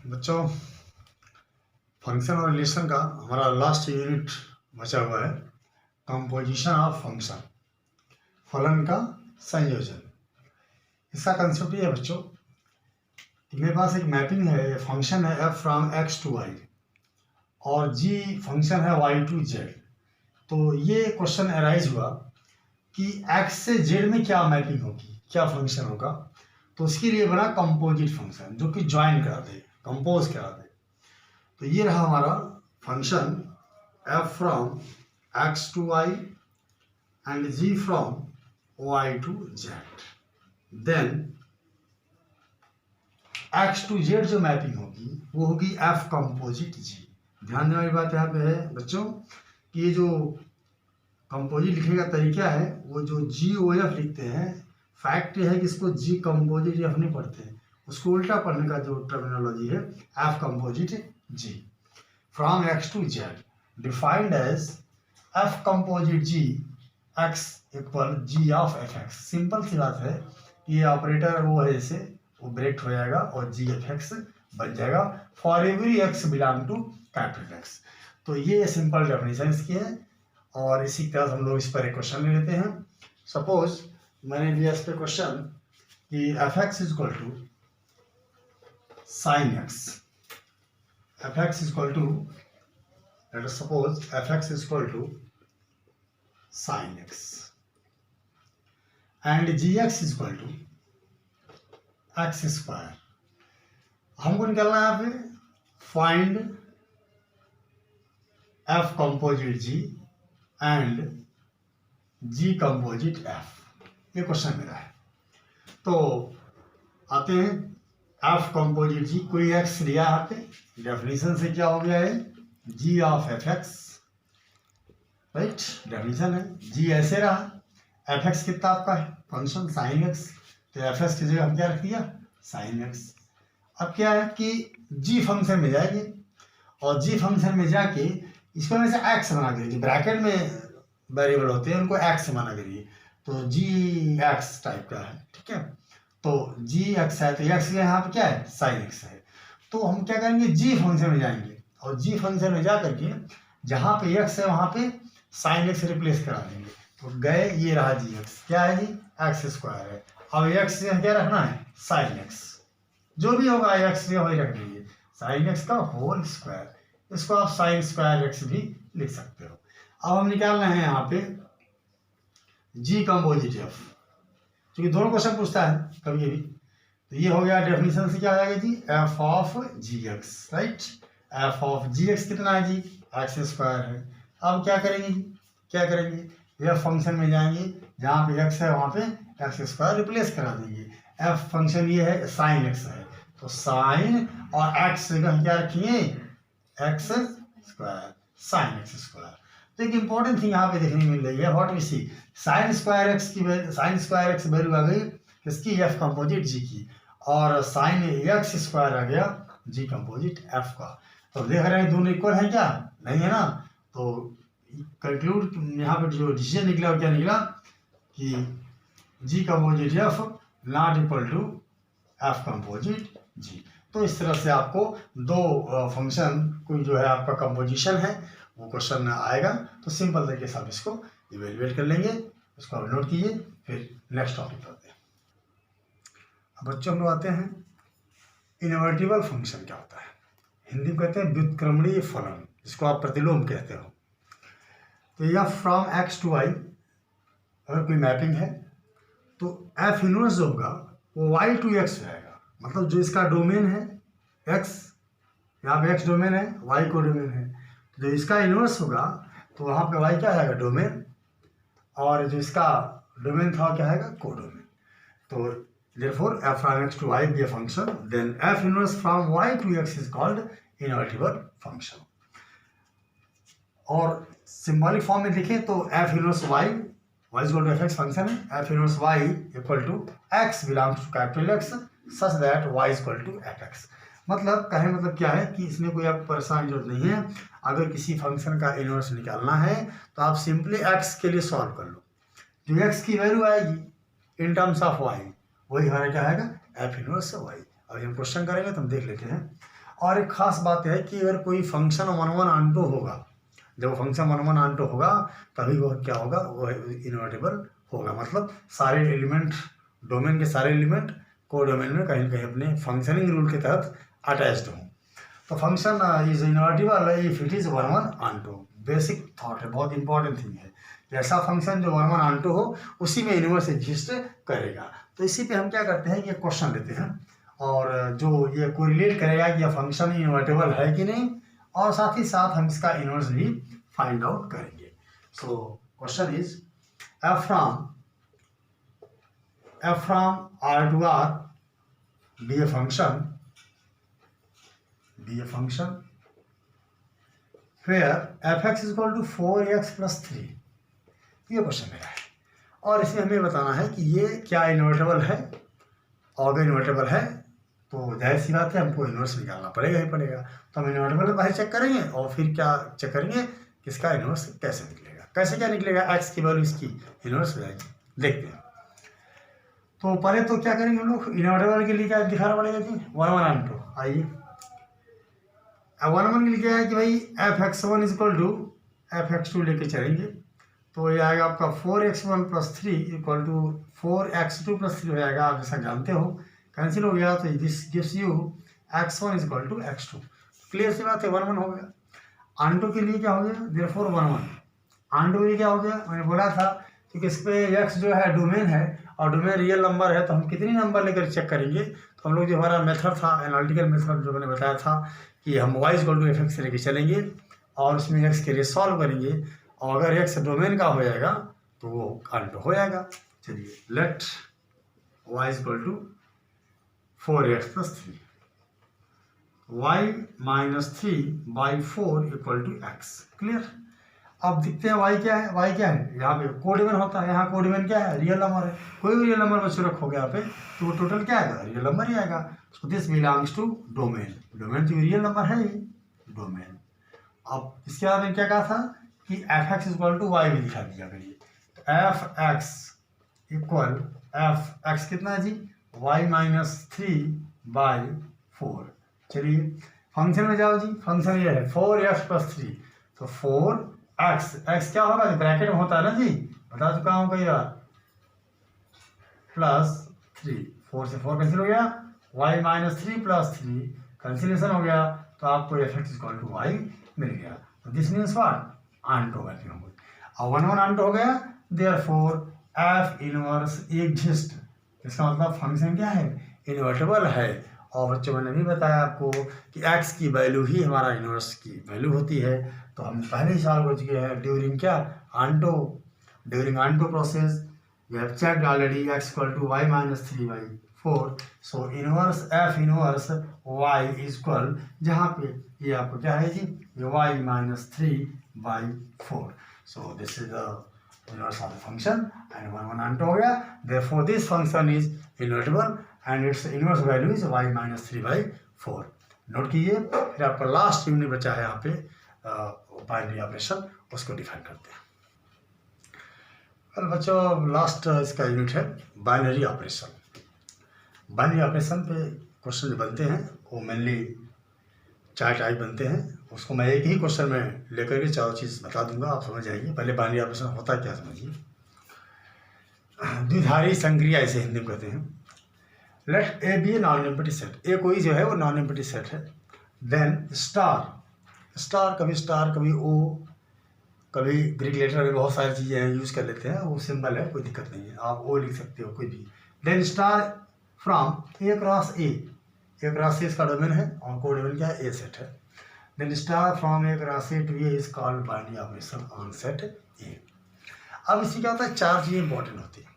बच्चों, फंक्शन और रिलेशन का हमारा लास्ट यूनिट बचा हुआ है, कंपोजिशन ऑफ फंक्शन, फलन का संयोजन। इसका कंसेप्ट ये है बच्चों कि मेरे पास एक मैपिंग है, फंक्शन है f from x to y और g फंक्शन है y टू z। तो ये क्वेश्चन अराइज हुआ कि x से z में क्या मैपिंग होगी, क्या फंक्शन होगा। तो उसके लिए बना कंपोजिट फंक्शन जो कि ज्वाइन करा दे, कंपोज करा दे। तो ये रहा हमारा function f from x to y and g from y to z। Then x to z जो मैपिंग होगी वो होगी f कंपोजिट g। ध्यान देने वाली बात यहाँ पे है बच्चों कि ये जो कंपोजिट लिखने का तरीका है वो जो GOF लिखते हैं, फैक्ट ये है कि इसको जी कंपोजिट एफ नहीं पढ़ते हैं, उसको उल्टा पढ़ने का जो टर्मिनोलॉजी है f composite g. From x to z defined as f composite g x equal g of f x. Simple सी बात है कि ये ऑपरेटर वो है, जैसे वो ब्रेक हो जाएगा और जी एफ एक्स बन जाएगा for every x belong to capital x. तो ये सिंपल डेफिनेशन इसकी है और इसी तरह हम लोग इस पर एक क्वेश्चन ले लेते हैं। सपोज मैंने लिया इस पे क्वेश्चन कि f x is equal to sine x, f x is equal to, let us suppose f x is equal to sine x and g x is equal to x square. हमको निकालना है यहाँ पे find f composite g and g composite f, ये question मेरा है। तो आते हैं एफ कंपोजिट जी, कोई एक्स लिया यहाँ पे, डेफिनेशन से क्या हो गया है g of f x, right, definition है। जी ऐसे रहा, एफ एक्स कितना आपका है फंक्शन साइन एक्स, तो एफ एक्स की जगह हम क्या रख दिया साइन एक्स। अब क्या है कि जी फंक्शन में जाएंगे और जी फंक्शन में जाके इसको में से एक्स बना करिए, ब्रैकेट में वेरिएबल होते हैं उनको एक्स बना करिए, तो जी एक्स टाइप का है, ठीक है। तो जी एक्स है तो एक्स यहाँ पे क्या है साइन एक्स है। तो हम क्या करेंगे जी फंक्शन में जाएंगे और जी फंक्शन में जा करके जहाँ पे एक्स है वहाँ पे साइन एक्स रिप्लेस करा देंगे। तो गए, ये रहा जी एक्स, क्या है जी एक्स स्क्वायर है। अब एक्स से क्या रखना है साइन एक्स, जो भी होगा एक्स से वही रख दीजिए, साइन एक्स का होल स्क्वायर, इसको आप साइन स्क्वायर एक्स भी लिख सकते हो। अब हम निकाल रहे हैं यहाँ पे जी कंपोजिट एफ, क्योंकि दोनों क्वेश्चन पूछता है कभी भी। तो ये हो गया डेफिनेशन से क्या हो जाएगा g f of g x, right. F of g x कितना है जी एक्स स्क्वायर है। अब क्या करेंगे जी, क्या करेंगे एफ फंक्शन में जाएंगे, जहाँ पे एक्स है वहाँ पे एक्स स्क्वायर रिप्लेस करा देंगे। एफ फंक्शन ये है साइन एक्स है, तो साइन और एक्स जगह क्या रखिए x square, sine x square. तो एक इंपॉर्टेंट थिंग यहाँ पे देखने मिल रही है, what we see sine square x की, साइन स्क्वायर एक्स वैल्यू आ गई किसकी एफ कंपोजिट जी की, और साइन एक्स स्क्वायर आ गया जी कंपोजिट एफ का। तो देख रहे हैं दोनों इक्वल है क्या, नहीं है ना। तो कंक्लूड यहाँ पे जो डिसीजन निकला वो क्या निकला कि g composite f not equal to f composite g. तो इस तरह से आपको दो फंक्शन कोई जो है आपका कंपोजिशन है वो क्वेश्चन आएगा, तो सिंपल तरीके से आप इसको इवेल्युएट कर लेंगे, इसको आप नोट कीजिए। फिर नेक्स्ट टॉपिक पढ़ते हैं। अब बच्चों हम लोग आते हैं इनवर्टिबल फंक्शन क्या होता है, हिंदी में कहते हैं व्युत्क्रमणीय फलन, जिसको आप प्रतिलोम कहते हो। तो यह फ्रॉम एक्स टू वाई अगर कोई मैपिंग है तो एफ इनवर्स जो होगा वो वाई टू एक्स रहेगा, मतलब जो इसका डोमेन है एक्स, यहाँ पे एक्स डोमेन है वाई को डोमेन है, जो इसका इनवर्स होगा तो वहाँ पे वाई क्या आएगा डोमेन, और जो इसका डोमेन था क्या आएगा कोडोमेन। तो therefore f from x to y be a function, then f inverse from y to x is called invertible function। और सिंबॉलिक फॉर्म में देखें तो f inverse y, y is equal to fx function है, f inverse y equal to x belongs to capital X such that y is equal to fx। मतलब कहे मतलब क्या है कि इसमें कोई आपको परेशान जरूरत नहीं है। अगर किसी फंक्शन का इनवर्स निकालना है तो आप सिंपली x के लिए सॉल्व कर लो, जो x की वैल्यू आएगी इन टर्म्स ऑफ y वही हमारा क्या आएगा एफ इनवर्स वाई। अब हम क्वेश्चन करेंगे तो हम देख लेते हैं। और एक खास बात है कि अगर कोई फंक्शन 1 1 ऑन 2 होगा, जब फंक्शन 1 1 ऑन 2 होगा तभी वो क्या होगा, वो इन्वर्टेबल होगा। मतलब सारे एलिमेंट, डोमेन के सारे एलिमेंट को डोमेन में कहीं न कहीं अपने फंक्शनिंग रूल के तहत अटैच्ड हों। तो function is invertible if it is 1 1 on 2। Basic thought है, बहुत इंपॉर्टेंट थिंग है। ऐसा फंक्शन जो 1 1 ऑन 2 हो उसी में इन्वर्स एग्जिस्ट करेगा। तो इसी पे हम क्या करते हैं कि क्वेश्चन लेते हैं और जो ये कोरिलेट करेगा कि यह फंक्शन इन्वर्टेबल है कि नहीं, और साथ ही साथ हम इसका इन्वर्स भी फाइंड आउट करेंगे। So question is f from R to R be a function where fx is equal to 4x plus 3। ये क्वेश्चन मेरा है और इसमें हमें बताना है कि ये क्या इन्वर्टेबल है, और अगर इन्वर्टेबल है तो जाहिर सी बात है हमको इन्वर्स निकालना पड़ेगा ही पड़ेगा। तो हम इन्वर्टेबल को पहले चेक करेंगे और फिर क्या चेक करेंगे कि इसका इन्वर्स कैसे निकलेगा। कैसे क्या निकलेगा, x की वैल्यू इसकी इन्वर्स हो जाएगी। देखते हैं। तो पहले तो क्या करेंगे हम लोग, इन्वर्टेबल के लिए क्या दिखाना पड़ेगा जी, 1 1 ऑन 2। आइए 1 1 के लिए क्या है कि भाई f(x1) is equal to f(x2) लेके चलेंगे। तो ये आएगा आपका 4x1 plus 3 equal to 4x2 plus 3 हो जाएगा। आप जैसा जानते हो कैंसिल हो गया, तो this gives you x1 is equal to x2। Clear सी बात है, 1 1 हो गया। ऑन 2 के लिए क्या हो गया, देयरफॉर 1 1। ऑन 2 के लिए क्या हो गया, मैंने बोला था क्योंकि इस पे x जो है डोमेन है और डोमेन रियल नंबर है, तो हम कितनी नंबर लेकर चेक करेंगे। तो हम लोग जो हमारा मेथड था, एनालिटिकल मेथड जो मैंने बताया था कि हम y इक्वल टू fx से लेके चलेंगे और उसमें x के लिए सॉल्व करेंगे, और अगर x डोमेन का हो जाएगा तो वो ऑन 2 हो जाएगा। चलिए let y equal to 4x plus 3, y minus 3/4 equal to x। Clear. अब देखते हैं y क्या है। y क्या है, यहाँ पे कोडिवन होता है, यहाँ कोडिवन क्या है, रियल नंबर है। कोई भी रियल नंबर बच्चों रखोगे यहाँ पे तो वो टोटल क्या आएगा, रियल नंबर ही आएगा। So this belongs to domain. Domain तो रियल नंबर है ही, डोमेन। अब इसके बाद में क्या कहा था कि f(x) इक्वल टू y भी दिखा दिया करिए। तो f(x) इक्वल f(x) कितना है जी, y माइनस 3/4। चलिए फंक्शन में जाओ जी, फंक्शन ये है 4x प्लस 3। तो 4x क्या होगा, ब्रैकेट में होता है ना जी, बता चुका हूँ कई बार, प्लस 3। 4 से 4 कैंसिल हो गया, y माइनस 3 प्लस 3 कैंसिलेशन हो गया, तो आपको f(x) इक्वल टू y मिल गया। तो this means what, on 2 value होगी। और 1 1 ऑन 2 हो गया, देयरफॉर f इनवर्स एग्जिस्ट। इसका मतलब फंक्शन क्या है, इन्वर्टेबल है। और बच्चों मैंने भी बताया आपको कि x की वैल्यू ही हमारा इनवर्स की वैल्यू होती है। तो हम पहले ही सॉल्व हो चुके हैं ड्यूरिंग क्या, on 2। During on 2 process we have checked already x equal to y minus 3/4। So inverse f inverse y is equal, जहाँ पे ये आपको क्या है जी, ये y minus 3/4। So this is the inverse of the function and 1 1 on 2 हो गया। Therefore this function is invertible and its inverse value is y minus 3/4। Note कीजिए। फिर आपका लास्ट यूनिट बचा है यहाँ पे बाइनरी ऑपरेशन, उसको डिफाइन करते हैं। well, बच्चों लास्ट इसका यूनिट है बाइनरी ऑपरेशन। बाइनरी ऑपरेशन पे क्वेश्चन जो बनते हैं वो मेनली 4 टाइप बनते हैं। उसको मैं एक ही क्वेश्चन में लेकर के चारों चीज़ बता दूंगा, आप समझ जाएंगे। पहले बाइनरी ऑपरेशन होता क्या समझिए। द्विधारी संक्रिया इसे हिंदी में कहते हैं। Let A be a non empty set. A कोई जो है वो नॉन एम्प्टी सेट है। देन स्टार कभी ओ, कभी ग्रीक लेटर में बहुत सारी चीज़ें हैं, यूज़ कर लेते हैं, वो सिंबल है, कोई दिक्कत नहीं है, आप ओ लिख सकते हो कोई भी। Then star from a cross a इसका डोमेन है और को डोमेन क्या है, ए सेट है। Then star from a cross a to a is called binary operation on set a. अब इसमें क्या होता है, 4 चीज़ें इंपॉर्टेंट होती है।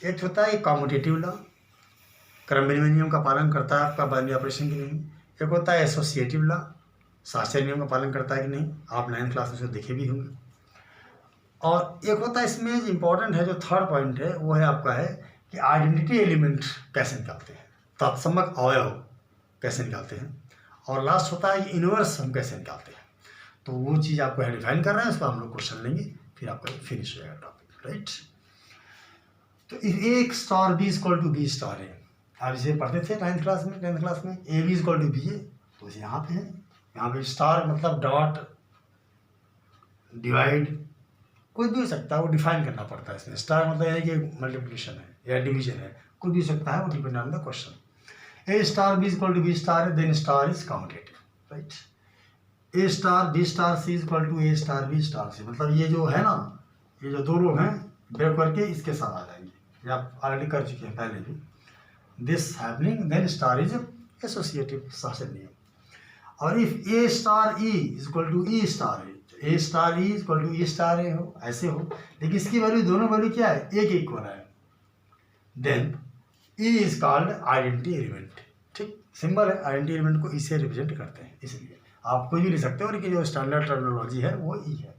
एक होता है कॉम्यूटेटिव लॉ, क्रम विनिमय नियम का पालन करता है आपका बाइनरी ऑपरेशन की नहीं। एक होता है एसोसिएटिव लॉ, शास्त्रीय नियम का पालन करता है कि नहीं, आप 9th क्लास में उसको देखे भी होंगे। और एक होता है इसमें इंपॉर्टेंट है, जो थर्ड पॉइंट है वो है आपका है कि आइडेंटिटी एलिमेंट कैसे निकालते हैं, तत्समक अवयव कैसे निकालते हैं। और लास्ट होता है इनवर्स हम कैसे निकालते हैं। तो वो चीज़ आपको डिफाइन कर रहे हैं, उसको हम लोग क्वेश्चन लेंगे, फिर आपका फिनिश हो जाएगा टॉपिक, राइट। तो एक star b equal to b star है, आप इसे पढ़ते थे 9th क्लास में। 10th क्लास में a b equal to b a, तो इसे यहाँ पे है, यहाँ पे स्टार मतलब डॉट, डिवाइड, कुछ भी हो सकता है, वो डिफाइन करना पड़ता है इसमें। स्टार मतलब है कि मल्टीप्लिकेशन है या डिवीजन है, कुछ भी हो सकता है, वो depend on the question. A star b equal to b star, then star is commutative, right. A star b star c equal to a star b star c, मतलब ये जो है ना, ये जो दो लोग हैं ब्रेक करके इसके साथ आ जाएंगे, ये आप ऑलरेडी कर चुके हैं पहले भी। This happening then star is associative, शासन नियम। और if a star e equal to e star a star e equal to e star a हो, ऐसे हो, लेकिन इसकी वैल्यू, दोनों वैल्यू क्या है, एक इक्वल है, then e is called identity element. ठीक, सिंबल है, आइडेंटिटी एलिमेंट को इसे रिप्रेजेंट करते हैं, इसलिए आप कोई भी लिख सकते हो, लेकिन जो स्टैंडर्ड टर्मिनोलॉजी है वो ई है।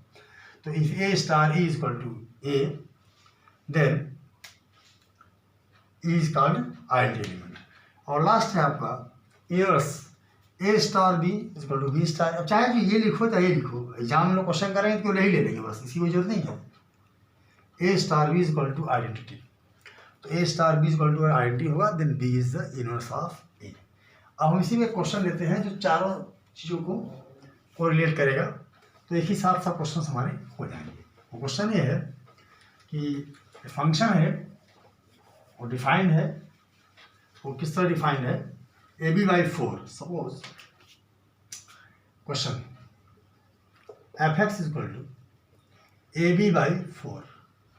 तो if a star e equal to a, then e is called identity element. और लास्ट है आपका inverse a star b equal to b star. अब चाहे जो ये लिखो चाहे ये लिखो, एग्जाम में लोग क्वेश्चन करेंगे तो यही ले लेंगे, बस इसकी कोई जरूरत नहीं है। A star b equal to identity, तो a star b equal to identity होगा, then b is the inverse of a. अब हम इसी में क्वेश्चन लेते हैं जो चारों चीज़ों को कोरिलेट करेगा, तो एक ही साथ सब क्वेश्चन हमारे हो जाएंगे। वो क्वेश्चन ये है कि फंक्शन है, वो डिफाइंड है, वो किस तरह डिफाइंड है, A B by 4, suppose question f x equal to a B by 4,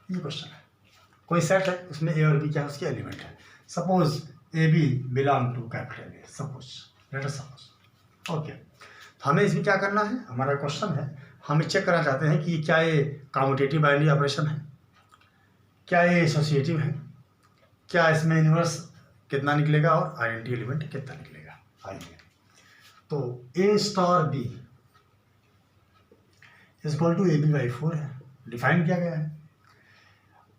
ये क्वेश्चन है। कोई सेट है, उसमें ए और बी क्या है, उसके एलिमेंट है। Suppose A B belong to capital A, suppose, let us suppose, okay. तो हमें इसमें क्या करना है, हमारा क्वेश्चन है, हम चेक करना चाहते हैं कि क्या ये कम्यूटेटिव बाइनरी ऑपरेशन है, क्या ये एसोसिएटिव है, क्या इसमें इनवर्स कितना निकलेगा और आइडेंटिटी एलिमेंट कितना निकलेगा। आइए, तो a star b equal to a B by 4 है, डिफाइन किया गया है।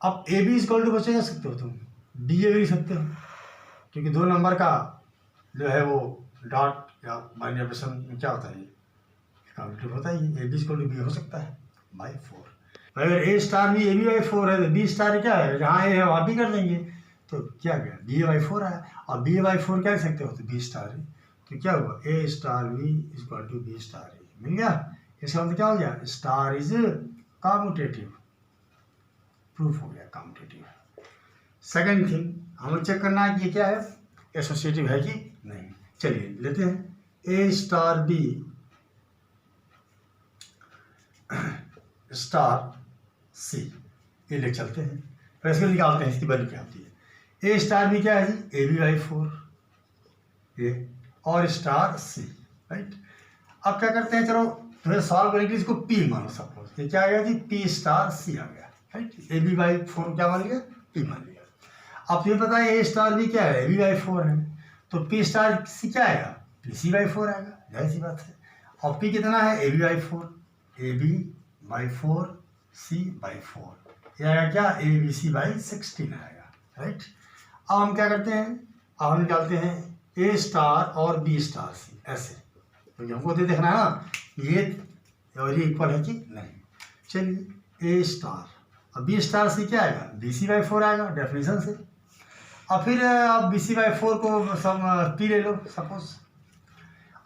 अब ए बी इक्वल टू बच्चे जा सकते हो तुम, डी ए भी लिख सकते हो, क्योंकि दो नंबर का जो है वो डॉट या बाइनरी ऑपरेशन में क्या होता है, ये कम्यूटेटिव होता है, ये a b equal to b हो सकता है बाई 4। अगर a star b a B by 4 है, तो बी स्टार क्या है, जहाँ ए है वहाँ बी कर देंगे, तो क्या गया, बी ए बाई 4 आया। और बी ए बाई 4 क्या लिख सकते हो, तो बी स्टार है, तो क्या हुआ, a star b equal to b star a, मिल गया। इसका मतलब क्या हो गया, स्टार इज कम्यूटेटिव, प्रूफ हो गया कम्यूटेटिव। सेकेंड थिंग हमें चेक करना है कि ये क्या है, एसोसिएटिव है कि नहीं। चलिए लेते हैं ए स्टार बी स्टार सी, ये ले चलते हैं, फिर इसको निकालते हैं, इसकी वैल्यू क्या होती है। ए स्टार बी क्या है जी, ए बी बाई 4 ये, और स्टार सी, राइट। अब क्या करते हैं, चलो थोड़ा सॉल्व करेंगे, इसको पी मानो, सपोज ये क्या आ गया जी, पी स्टार सी आ गया, राइट। ए बी बाई 4 क्या मान लिया, पी मान लिया। अब ये पता है ए स्टार बी क्या है, ए बी बाई 4 है, तो पी स्टार सी क्या आएगा, पी सी बाई 4 आएगा, जाहिर सी बात है। और पी कितना है, A B by 4, A B by 4 C by 4, ये आएगा क्या, ए बी सी बाई 16 आएगा, राइट। अब हम क्या करते हैं, अब हम निकालते हैं ए स्टार और बी स्टार सी, ऐसे, तो हमको तो देखना है ना ये और ये इक्वल है कि नहीं। चलिए ए स्टार और बी स्टार सी क्या आएगा, बी सी बाई 4 आएगा डेफिनेशन से। और फिर आप बी सी बाई 4 को सम पी ले लो सपोज,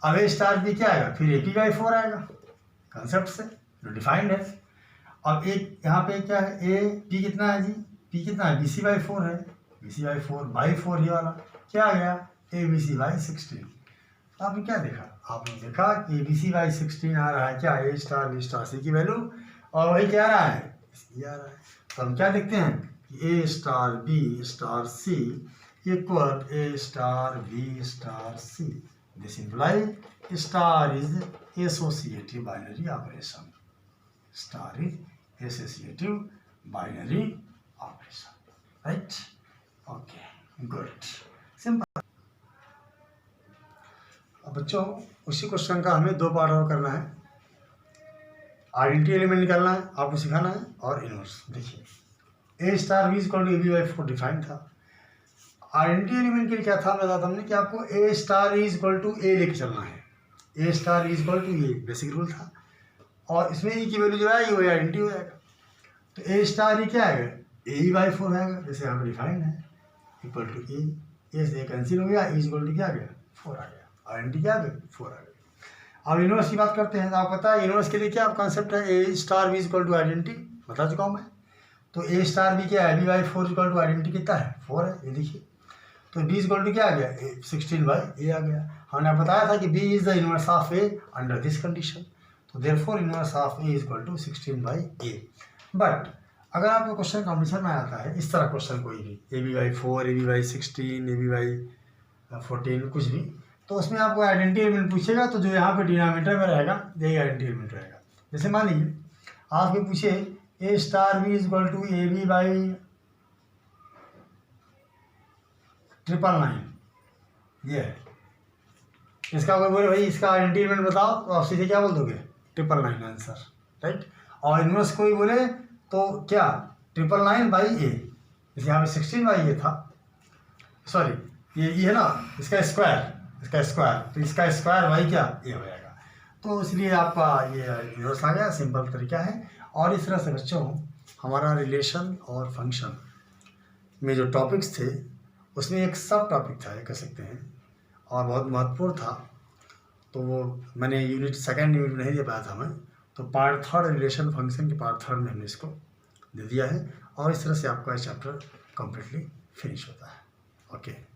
अब ए स्टार बी क्या आएगा, फिर ए पी बाई 4 आएगा कंसेप्ट से जो डिफाइंड है। अब एक यहाँ पे क्या है, ए पी कितना है जी, पी कितना है, बी सी बाई 4 है, बी सी बाई 4 बाई 4 ये वाला क्या आ गया, ए बी सी बाई 16। आपने क्या देखा, आपने देखा कि ए बी सी बाई 16 आ रहा है क्या, ए स्टार बी स्टार सी की वैल्यू, और वही क्या आ रहा है, इसकी आ रहा है। तो हम क्या देखते हैं कि a star b star c equal a star b star c, this imply star is associative binary operation, star is associative binary operation, right. Okay good, simple. अब बच्चों उसी क्वेश्चन का हमें दो पार्ट और करना है, आइडेंटिटी एलिमेंट निकालना है, आपको सिखाना है, और इनवर्स। देखिए a star b equal to a B by 4 define था। आइडेंटिटी एलिमेंट के लिए क्या था, बताया था हमने कि आपको a star is equal to a लेके चलना है, a star is equal to a basic rule था, और इसमें ई की वैल्यू जो आएगी वो आइडेंटिटी हो जाएगा। तो ए स्टार ई क्या आएगा, ए बाई 4 आएगा, जैसे यहाँ पर डिफाइन है, इक्वल टू ए से कैंसिल हो गया, इज इक्वल टू क्या आ गया, 4 आ गया, आइडेंटिटी क्या आ गई, 4 आ गई। अब इनवर्स की बात करते हैं। तो आपको पता है इनवर्स के लिए क्या कॉन्सेप्ट है, a star b equal to identity, बता चुका हूँ मैं। तो ए स्टार बी क्या है, B by 4 equal to identity कितना है, 4 है, ये देखिए। तो बी इक्वल टू क्या आ गया, 16 बाई ए आ गया। हमने बताया था कि b is the inverse of a under this condition, तो therefore inverse of a equal to 16 by a. But अगर आपको क्वेश्चन कॉम्बिनेशन में आता है इस तरह क्वेश्चन कोई भी, A B by 4, A B by 16, A B by 14 कुछ भी, तो उसमें आपको आइडेंटिटी एलिमेंट पूछेगा, तो जो यहाँ पे डिनोमिनेटर में रहेगा यही आइडेंटिटी एलिमेंट रहेगा। जैसे मान लीजिए आपके पूछे a star b is equal to a B by 999, ये है। इसका अगर बोले भाई इसका आइडेंटिटी एलिमेंट बताओ, तो आप सीधे क्या बोल दोगे, 999 आंसर, राइट। और इनवर्स कोई बोले तो क्या 999 बाई ए, जैसे यहाँ पे 16 बाई ए था, सॉरी ये है ना, इसका स्क्वायर, तो इसका स्क्वायर बाई क्या, ए हो जाएगा। तो इसलिए आपका ये इनवर्स आ गया, सिंपल तरीका है। और इस तरह से बच्चों हमारा रिलेशन और फंक्शन में जो टॉपिक्स थे उसमें एक सब टॉपिक था, ये कह सकते हैं, और बहुत महत्वपूर्ण था। तो वो मैंने यूनिट सेकेंड यूनिट नहीं दे पाया था मैं, तो पार्ट थर्ड रिलेशन फंक्शन के पार्ट थर्ड में हमने इसको दे दिया है। और इस तरह से आपका चैप्टर कम्प्लीटली फिनिश होता है। ओके।